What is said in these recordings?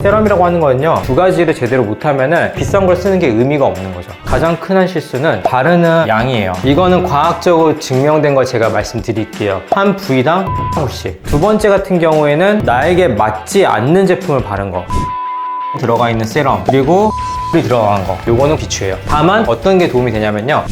세럼이라고 하는 거는요, 두 가지를 제대로 못하면은 비싼 걸 쓰는 게 의미가 없는 거죠. 가장 큰 한 실수는 바르는 양이에요. 이거는 과학적으로 증명된 걸 제가 말씀드릴게요. 한 부위당 1방울씩. 두 번째 같은 경우에는 나에게 맞지 않는 제품을 바른 거, 들어가 있는 세럼, 그리고 이 들어간 거, 요거는 비추예요. 다만 어떤 게 도움이 되냐면요,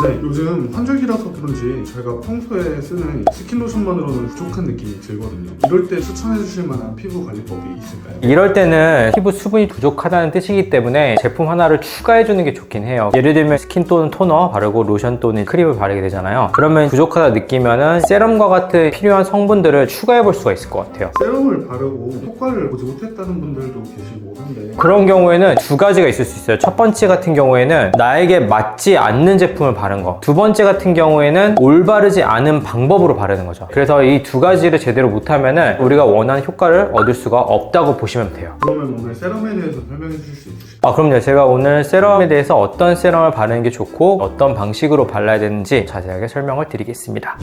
네, 요즘 환절기라서 그런지 저희가 평소에 쓰는 스킨로션만으로는 부족한 느낌이 들거든요. 이럴 때 추천해 주실 만한 피부 관리법이 있을까요? 이럴 때는 피부 수분이 부족하다는 뜻이기 때문에 제품 하나를 추가해 주는 게 좋긴 해요. 예를 들면 스킨 또는 토너 바르고 로션 또는 크림을 바르게 되잖아요. 그러면 부족하다 느끼면은 세럼과 같은 필요한 성분들을 추가해 볼 수가 있을 것 같아요. 세럼을 바르고 효과를 보지 못했다는 분들도 계시고 한데, 그런 경우에는 두 가지가 있을 수 있어요. 첫 번째 같은 경우에는 나에게 맞지 않는 제품을 바른 거, 두 번째 같은 경우에는 올바르지 않은 방법으로 바르는 거죠. 그래서 이 두 가지를 제대로 못하면은 우리가 원하는 효과를 얻을 수가 없다고 보시면 돼요. 그러면 오늘 세럼에 대해서 설명해 주실 수 있으실까요? 그럼요. 제가 오늘 세럼에 대해서 어떤 세럼을 바르는 게 좋고 어떤 방식으로 발라야 되는지 자세하게 설명을 드리겠습니다.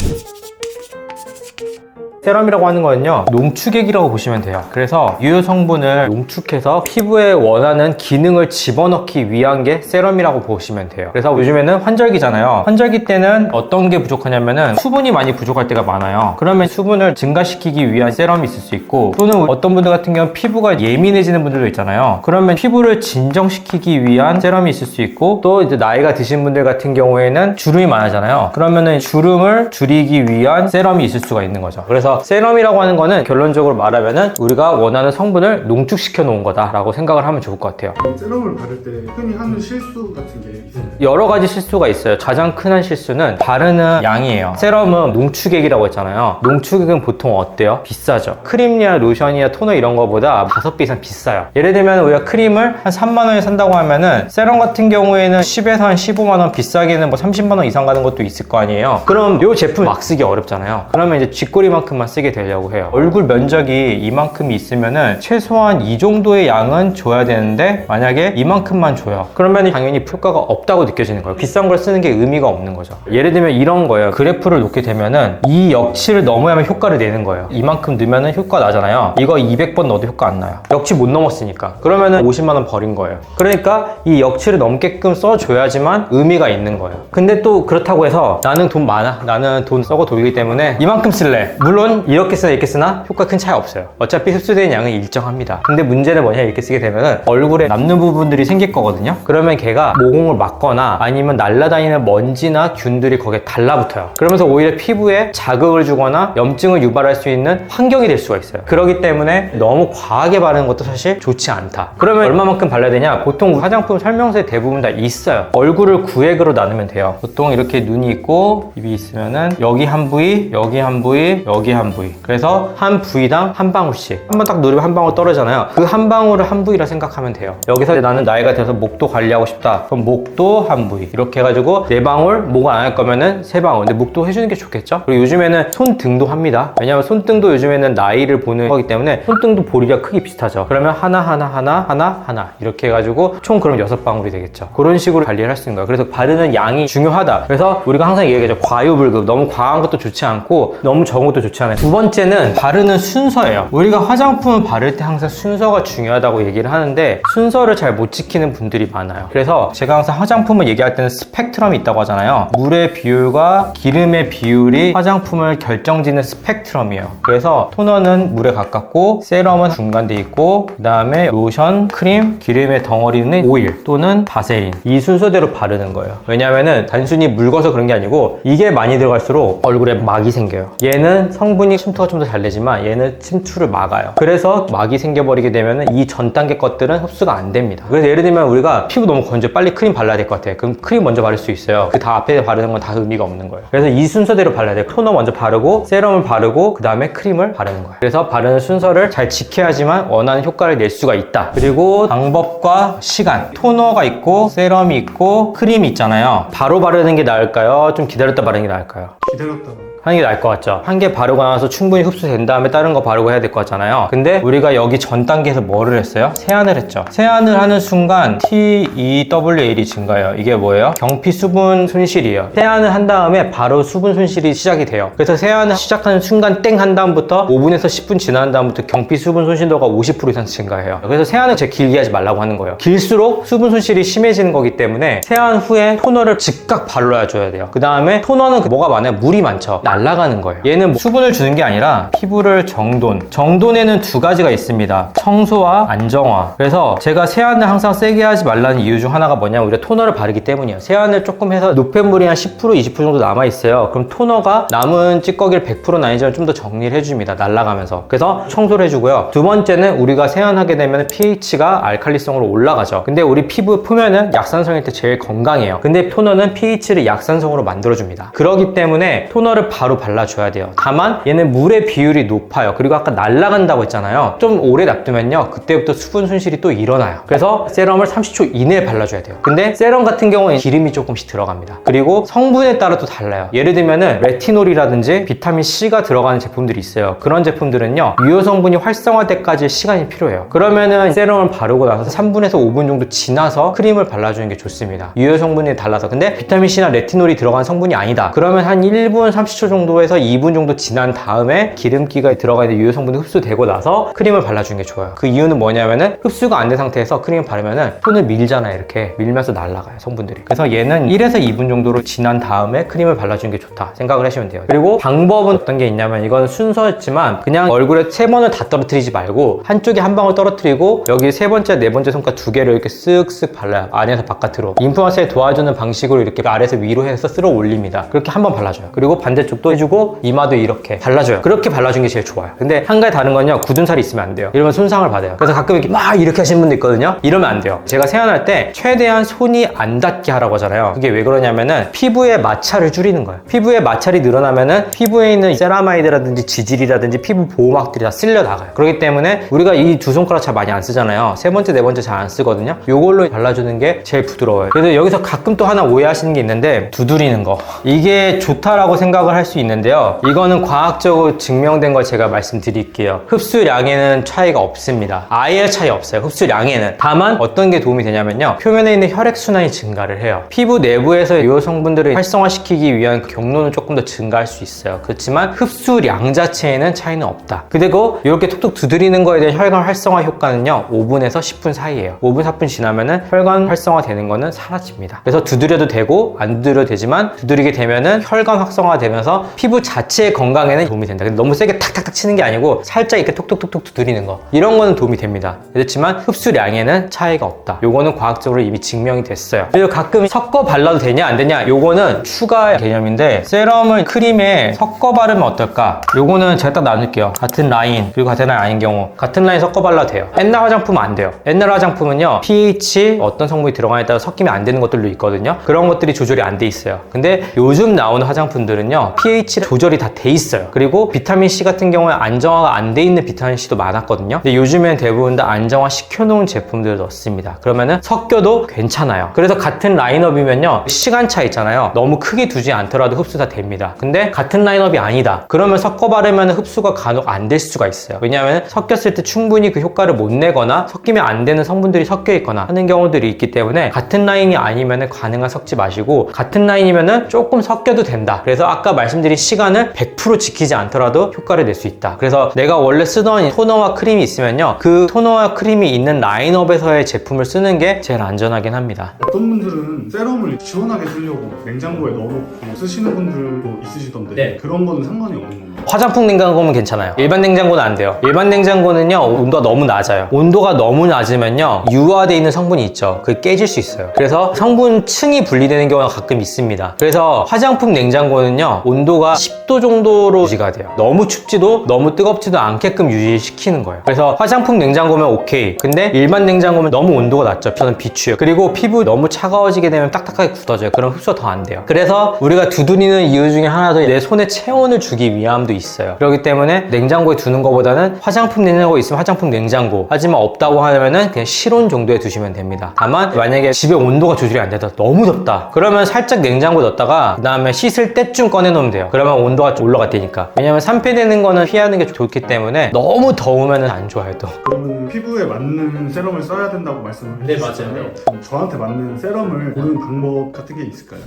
세럼이라고 하는 거는요, 농축액이라고 보시면 돼요. 그래서 유효 성분을 농축해서 피부에 원하는 기능을 집어넣기 위한 게 세럼이라고 보시면 돼요. 그래서 요즘에는 환절기잖아요. 환절기 때는 어떤 게 부족하냐면은 수분이 많이 부족할 때가 많아요. 그러면 수분을 증가시키기 위한 세럼이 있을 수 있고, 또는 어떤 분들 같은 경우는 피부가 예민해지는 분들도 있잖아요. 그러면 피부를 진정시키기 위한 세럼이 있을 수 있고, 또 이제 나이가 드신 분들 같은 경우에는 주름이 많아지잖아요. 그러면은 주름을 줄이기 위한 세럼이 있을 수가 있는 거죠. 그래서 세럼이라고 하는 거는 결론적으로 말하면은 우리가 원하는 성분을 농축시켜 놓은 거다라고 생각을 하면 좋을 것 같아요. 세럼을 바를 때 흔히 하는 실수 같은 게 있을까요? 여러 가지 실수가 있어요. 가장 큰 한 실수는 바르는 양이에요. 세럼은 농축액이라고 했잖아요. 농축액은 보통 어때요? 비싸죠. 크림이나 로션이나 토너 이런 거보다 5배 이상 비싸요. 예를 들면 우리가 크림을 한 3만 원에 산다고 하면은 세럼 같은 경우에는 10에서 한 15만 원, 비싸게는 뭐 30만 원 이상 가는 것도 있을 거 아니에요. 그럼 이 제품 막 쓰기 어렵잖아요. 그러면 이제 쥐꼬리만큼만 쓰게 되려고 해요. 얼굴 면적이 이만큼이 있으면은 최소한 이 정도의 양은 줘야 되는데, 만약에 이만큼만 줘요. 그러면 당연히 효과가 없다고 느껴지는 거예요. 비싼 걸 쓰는 게 의미가 없는 거죠. 예를 들면 이런 거예요. 그래프를 놓게 되면은 이 역치를 넘어야만 효과를 내는 거예요. 이만큼 넣으면은 효과 나잖아요. 이거 200번 넣어도 효과 안 나요. 역치 못 넘었으니까. 그러면은 50만 원 버린 거예요. 그러니까 이 역치를 넘게끔 써줘야지만 의미가 있는 거예요. 근데 또 그렇다고 해서 나는 돈 많아, 나는 돈 썩어 돌기 때문에 이만큼 쓸래. 물론 이렇게 쓰나 이렇게 쓰나 효과 큰 차이 없어요. 어차피 흡수되는 양은 일정합니다. 근데 문제는 뭐냐, 이렇게 쓰게 되면은 얼굴에 남는 부분들이 생길 거거든요. 그러면 걔가 모공을 막거나 아니면 날아다니는 먼지나 균들이 거기에 달라붙어요. 그러면서 오히려 피부에 자극을 주거나 염증을 유발할 수 있는 환경이 될 수가 있어요. 그렇기 때문에 너무 과하게 바르는 것도 사실 좋지 않다. 그러면 얼마만큼 발라야 되냐? 보통 화장품 설명서에 대부분 다 있어요. 얼굴을 9액으로 나누면 돼요. 보통 이렇게 눈이 있고 입이 있으면은 여기 한 부위, 여기 한 부위, 여기 한 부위. 그래서 한 부위당 한 방울씩. 한번 딱 누르면 한 방울 떨어지잖아요. 그 한 방울을 한 부위라 생각하면 돼요. 여기서 나는 나이가 들어서 목도 관리하고 싶다. 그럼 목도 한 부위. 이렇게 해가지고 4방울, 목을 안 할 거면은 3방울. 근데 목도 해주는 게 좋겠죠? 그리고 요즘에는 손등도 합니다. 왜냐면 손등도 요즘에는 나이를 보는 거기 때문에 손등도 보리가 크기 비슷하죠. 그러면 하나 이렇게 해가지고 총 그럼 6방울이 되겠죠. 그런 식으로 관리를 할 수 있는 거예요. 그래서 바르는 양이 중요하다. 그래서 우리가 항상 얘기하죠. 과유불급. 너무 과한 것도 좋지 않고 너무 적은 것도 좋지 않아요. 두 번째는 바르는 순서예요. 우리가 화장품을 바를 때 항상 순서가 중요하다고 얘기를 하는데 순서를 잘 못 지키는 분들이 많아요. 그래서 제가 항상 화장품을 얘기할 때는 스펙트럼이 있다고 하잖아요. 물의 비율과 기름의 비율이 화장품을 결정짓는 스펙트럼이에요. 그래서 토너는 물에 가깝고 세럼은 중간돼 있고, 그 다음에 로션, 크림, 기름의 덩어리는 오일 또는 바세린, 이 순서대로 바르는 거예요. 왜냐면은 단순히 묽어서 그런 게 아니고 이게 많이 들어갈수록 얼굴에 막이 생겨요. 얘는 성분이 침투가 좀 더 잘 되지만 얘는 침투를 막아요. 그래서 막이 생겨버리게 되면 이 전 단계 것들은 흡수가 안 됩니다. 그래서 예를 들면 우리가 피부 너무 건조, 빨리 크림 발라야 될 것 같아요. 그럼 크림 먼저 바를 수 있어요. 그 다 앞에 바르는 건 다 의미가 없는 거예요. 그래서 이 순서대로 발라야 돼요. 토너 먼저 바르고 세럼을 바르고 그 다음에 크림을 바르는 거예요. 그래서 바르는 순서를 잘 지켜야지만 원하는 효과를 낼 수가 있다. 그리고 방법과 시간. 토너가 있고 세럼이 있고 크림이 있잖아요. 바로 바르는 게 나을까요? 좀 기다렸다 바르는 게 나을까요? 기다렸다가 하는 게 나을 것 같죠? 한 개 바르고 나서 충분히 흡수된 다음에 다른 거 바르고 해야 될 것 같잖아요. 근데 우리가 여기 전 단계에서 뭐를 했어요? 세안을 했죠. 세안을 하는 순간 TEWAL이 증가해요. 이게 뭐예요? 경피 수분 손실이에요. 세안을 한 다음에 바로 수분 손실이 시작이 돼요. 그래서 세안을 시작하는 순간 땡 한 다음부터 5분에서 10분 지난 다음부터 경피 수분 손실도가 50% 이상 증가해요. 그래서 세안을 제일 길게 하지 말라고 하는 거예요. 길수록 수분 손실이 심해지는 거기 때문에 세안 후에 토너를 즉각 발라줘야 돼요. 그 다음에 토너는 뭐가 많아요? 물이 많죠. 날아가는 거예요. 얘는 수분을 주는 게 아니라 피부를 정돈에는 두 가지가 있습니다. 청소와 안정화. 그래서 제가 세안을 항상 세게 하지 말라는 이유 중 하나가 뭐냐면 우리가 토너를 바르기 때문이에요. 세안을 조금 해서 노폐물이 한 10% 20% 정도 남아있어요. 그럼 토너가 남은 찌꺼기를 100%는 아니지만 좀 더 정리를 해줍니다. 날아가면서. 그래서 청소를 해주고요. 두 번째는 우리가 세안하게 되면 pH가 알칼리성으로 올라가죠. 근데 우리 피부 표면은 약산성일 때 제일 건강해요. 근데 토너는 pH를 약산성으로 만들어줍니다. 그렇기 때문에 토너를 바로 발라줘야 돼요. 다만 얘는 물의 비율이 높아요. 그리고 아까 날아간다고 했잖아요. 좀 오래 놔두면요. 그때부터 수분 손실이 또 일어나요. 그래서 세럼을 30초 이내에 발라줘야 돼요. 근데 세럼 같은 경우는 기름이 조금씩 들어갑니다. 그리고 성분에 따라 또 달라요. 예를 들면은 레티놀이라든지 비타민 C가 들어가는 제품들이 있어요. 그런 제품들은요. 유효 성분이 활성화될 때까지 시간이 필요해요. 그러면은 세럼을 바르고 나서 3분에서 5분 정도 지나서 크림을 발라주는 게 좋습니다. 유효 성분이 달라서. 근데 비타민 C나 레티놀이 들어간 성분이 아니다. 그러면 한 1분 30초 정도에서 2분 정도 지난 다음에 기름기가 들어가 있는 유효 성분이 흡수되고 나서 크림을 발라주는 게 좋아요. 그 이유는 뭐냐면은 흡수가 안 된 상태에서 크림을 바르면은 손을 밀잖아요. 이렇게 밀면서 날아가요. 성분들이. 그래서 얘는 1에서 2분 정도로 지난 다음에 크림을 발라주는 게 좋다 생각을 하시면 돼요. 그리고 방법은 어떤 게 있냐면 이건 순서였지만 그냥 얼굴에 3번을 다 떨어뜨리지 말고 한쪽에 한 방울 떨어뜨리고 여기 세 번째, 네 번째 손가락 두 개를 이렇게 쓱쓱 발라요. 안에서 바깥으로. 인플루언서에 도와주는 방식으로 이렇게 아래에서 위로 해서 쓸어 올립니다. 그렇게 한 번 발라줘요. 그리고 반대쪽도 해주고 이마도 이렇게 발라줘요. 그렇게 발라주는 게 제일 좋아요. 근데 한 가지 다른 건요. 굳은 살이 있으면 안 돼요. 이러면 손상을 받아요. 그래서 가끔 이렇게 막 이렇게 하시는 분들 있거든요. 이러면 안 돼요. 제가 세안할 때 최대한 손이 안 닿게 하라고 하잖아요. 그게 왜 그러냐면은 피부의 마찰을 줄이는 거예요. 피부의 마찰이 늘어나면은 피부에 있는 세라마이드라든지 지질이라든지 피부 보호막들이 다 쓸려 나가요. 그렇기 때문에 우리가 이 두 손가락 잘 많이 안 쓰잖아요. 세 번째, 네 번째 잘 안 쓰거든요. 요걸로 발라주는 게 제일 부드러워요. 그래서 여기서 가끔 또 하나 오해하시는 게 있는데 두드리는 거. 이게 좋다라고 생각을 할 수 있는데요. 이거는 과학적으로 증명된 걸 제가 말씀드릴게요. 흡수량에는 차이가 없습니다. 아예 차이 없어요. 흡수량에는. 다만 어떤 게 도움이 되냐면요. 표면에 있는 혈액순환이 증가를 해요. 피부 내부에서 유효 성분들을 활성화시키기 위한 경로는 조금 더 증가할 수 있어요. 그렇지만 흡수량 자체에는 차이는 없다. 그리고 이렇게 톡톡 두드리는 거에 대한 혈관 활성화 효과는요. 5분에서 10분 사이에요. 5분, 4분 지나면은 혈관 활성화 되는 거는 사라집니다. 그래서 두드려도 되고 안 두드려도 되지만 두드리게 되면은 혈관 활성화가 되면서 피부 자체의 건강에는 도움이 된다. 근데 너무 세게 탁탁탁 치는 게 아니고 살짝 이렇게 톡톡톡톡 두드리는 거. 이런 거는 도움이 됩니다. 그렇지만 흡수량에는 차이가 없다. 요거는 과학적으로 이미 증명이 됐어요. 그리고 가끔 섞어 발라도 되냐 안 되냐 요거는 추가 개념인데 세럼을 크림에 섞어 바르면 어떨까? 요거는 제가 딱 나눌게요. 같은 라인 그리고 같은 라인 아닌 경우 같은 라인 섞어 발라도 돼요. 옛날 화장품은 안 돼요. 옛날 화장품은요 pH 어떤 성분이 들어가냐에 따라 섞이면 안 되는 것들도 있거든요. 그런 것들이 조절이 안 돼 있어요. 근데 요즘 나오는 화장품들은요 pH 조절이 다 돼 있어요. 그리고 비타민C 같은 경우에 안정화가 안 돼 있는 비타민C도 많았거든요. 근데 요즘엔 대부분 다 안정화 시켜놓은 제품들을 넣습니다. 그러면은 섞여도 괜찮아요. 그래서 같은 라인업이면요 시간차 있잖아요. 너무 크게 두지 않더라도 흡수 다 됩니다. 근데 같은 라인업이 아니다. 그러면 섞어 바르면 흡수가 간혹 안 될 수가 있어요. 왜냐하면 섞였을 때 충분히 그 효과를 못 내거나 섞이면 안 되는 성분들이 섞여 있거나 하는 경우들이 있기 때문에 같은 라인이 아니면 가능한 섞지 마시고 같은 라인이면은 조금 섞여도 된다. 그래서 아까 말씀드린 시간을 100% 지키지 않더라도 효과를 낼 수 있다. 그래서 내가 원래 쓰던 토너와 크림이 있으면요 그 토너와 크림이 있는 라인업에서의 제품을 쓰는 게 제일 안전하긴 합니다. 어떤 분들은 세럼을 시원하게 쓰려고 냉장고에 넣어놓고 쓰시는 분들도 있으시던데 네. 그런 거는 상관이 없는 건가요? 화장품 냉장고는 괜찮아요. 일반 냉장고는 안 돼요. 일반 냉장고는요 온도가 너무 낮아요. 온도가 너무 낮으면요 유화되어 있는 성분이 있죠. 그게 깨질 수 있어요. 그래서 성분층이 분리되는 경우가 가끔 있습니다. 그래서 화장품 냉장고는요 온도가 10도 정도로 유지가 돼요. 너무 춥지도 너무 뜨겁지도 않게끔 유지시키는 거예요. 그래서 화장품 냉장고면 오케이. 근데 일반 냉장고면 너무 온도가 낮죠. 저는 비추요. 그리고 피부 너무 차가워지게 되면 딱딱하게 굳어져요. 그럼 흡수가 더 안 돼요. 그래서 우리가 두드리는 이유 중에 하나도 내 손에 체온을 주기 위함도 경우도 있어요. 그렇기 때문에 냉장고에 두는 것보다는 화장품 냉장고 있으면 화장품 냉장고, 하지만 없다고 하면은 그냥 실온 정도에 두시면 됩니다. 다만 만약에 집에 온도가 조절이 안 되다, 너무 덥다, 그러면 살짝 냉장고에 넣었다가 그 다음에 씻을 때쯤 꺼내 놓으면 돼요. 그러면 온도가 좀 올라갔다니까. 왜냐면 산패되는 거는 피하는 게 좋기 때문에 너무 더우면 안 좋아요. 또 그러면 피부에 맞는 세럼을 써야 된다고 말씀을 네, 해주셨잖아요. 맞아요. 그럼 저한테 맞는 세럼을 고르는 방법 같은 게 있을까요?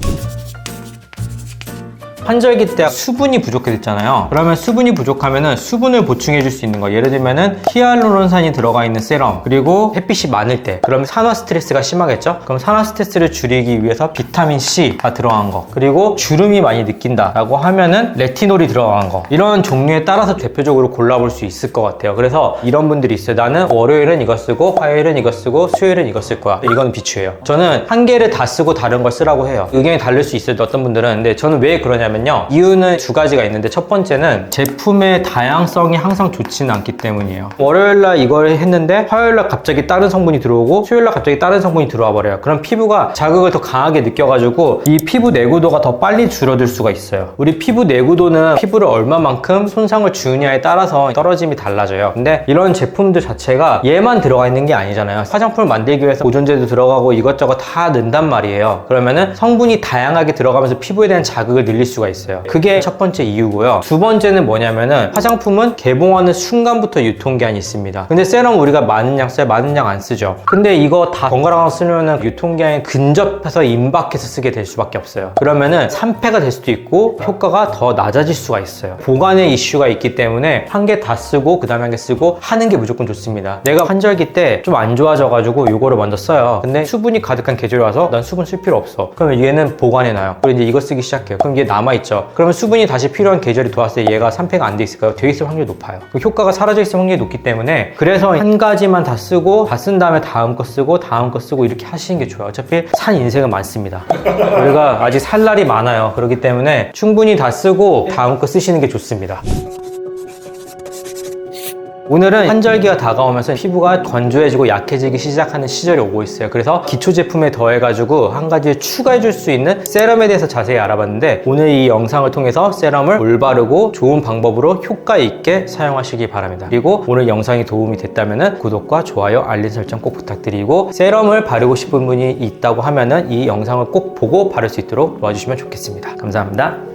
환절기 때 수분이 부족해졌잖아요. 그러면 수분이 부족하면은 수분을 보충해 줄 수 있는 거, 예를 들면은 히알루론산이 들어가 있는 세럼, 그리고 햇빛이 많을 때 그러면 산화 스트레스가 심하겠죠. 그럼 산화 스트레스를 줄이기 위해서 비타민 C가 들어간 거, 그리고 주름이 많이 느낀다 라고 하면은 레티놀이 들어간 거, 이런 종류에 따라서 대표적으로 골라볼 수 있을 것 같아요. 그래서 이런 분들이 있어요. 나는 월요일은 이거 쓰고 화요일은 이거 쓰고 수요일은 이거 쓸 거야. 이건 비추예요. 저는 한 개를 다 쓰고 다른 걸 쓰라고 해요. 의견이 다를 수 있어요, 어떤 분들은. 근데 저는 왜 그러냐면 이유는 두 가지가 있는데, 첫 번째는 제품의 다양성이 항상 좋지는 않기 때문이에요. 월요일날 이걸 했는데 화요일날 갑자기 다른 성분이 들어오고 수요일날 갑자기 다른 성분이 들어와 버려요. 그럼 피부가 자극을 더 강하게 느껴가지고 이 피부 내구도가 더 빨리 줄어들 수가 있어요. 우리 피부 내구도는 피부를 얼마만큼 손상을 주느냐에 따라서 떨어짐이 달라져요. 근데 이런 제품들 자체가 얘만 들어가 있는 게 아니잖아요. 화장품을 만들기 위해서 보존제도 들어가고 이것저것 다 넣는단 말이에요. 그러면은 성분이 다양하게 들어가면서 피부에 대한 자극을 늘릴 수가 있어요. 그게 첫 번째 이유고요. 두 번째는 뭐냐면은 화장품은 개봉하는 순간부터 유통기한이 있습니다. 근데 세럼 우리가 많은 양 써요? 많은 양 안 쓰죠. 근데 이거 다 번갈아가면서 쓰면은 유통기한이 근접해서 임박해서 쓰게 될 수밖에 없어요. 그러면은 산패가 될 수도 있고 효과가 더 낮아질 수가 있어요. 보관의 이슈가 있기 때문에 한 개 다 쓰고 그 다음에 한 개 쓰고 하는 게 무조건 좋습니다. 내가 환절기 때 좀 안 좋아져가지고 이거를 먼저 써요. 근데 수분이 가득한 계절이 와서 난 수분 쓸 필요 없어. 그러면 얘는 보관해놔요. 그리고 이제 이거 쓰기 시작해요. 그럼 얘 남아있죠. 그러면 수분이 다시 필요한 계절이 들어왔을 때 얘가 산패가 안 돼 있을까요? 돼 있을 확률이 높아요. 효과가 사라져 있을 확률이 높기 때문에, 그래서 한 가지만 다 쓰고 다 쓴 다음에 다음 거 쓰고 다음 거 쓰고 이렇게 하시는 게 좋아요. 어차피 산 인생은 많습니다. 우리가 아직 살 날이 많아요. 그렇기 때문에 충분히 다 쓰고 다음 거 쓰시는 게 좋습니다. 오늘은 환절기가 다가오면서 피부가 건조해지고 약해지기 시작하는 시절이 오고 있어요. 그래서 기초 제품에 더해가지고 한 가지 추가해 줄 수 있는 세럼에 대해서 자세히 알아봤는데, 오늘 이 영상을 통해서 세럼을 올바르고 좋은 방법으로 효과 있게 사용하시기 바랍니다. 그리고 오늘 영상이 도움이 됐다면 구독과 좋아요, 알림 설정 꼭 부탁드리고, 세럼을 바르고 싶은 분이 있다고 하면은 이 영상을 꼭 보고 바를 수 있도록 도와주시면 좋겠습니다. 감사합니다.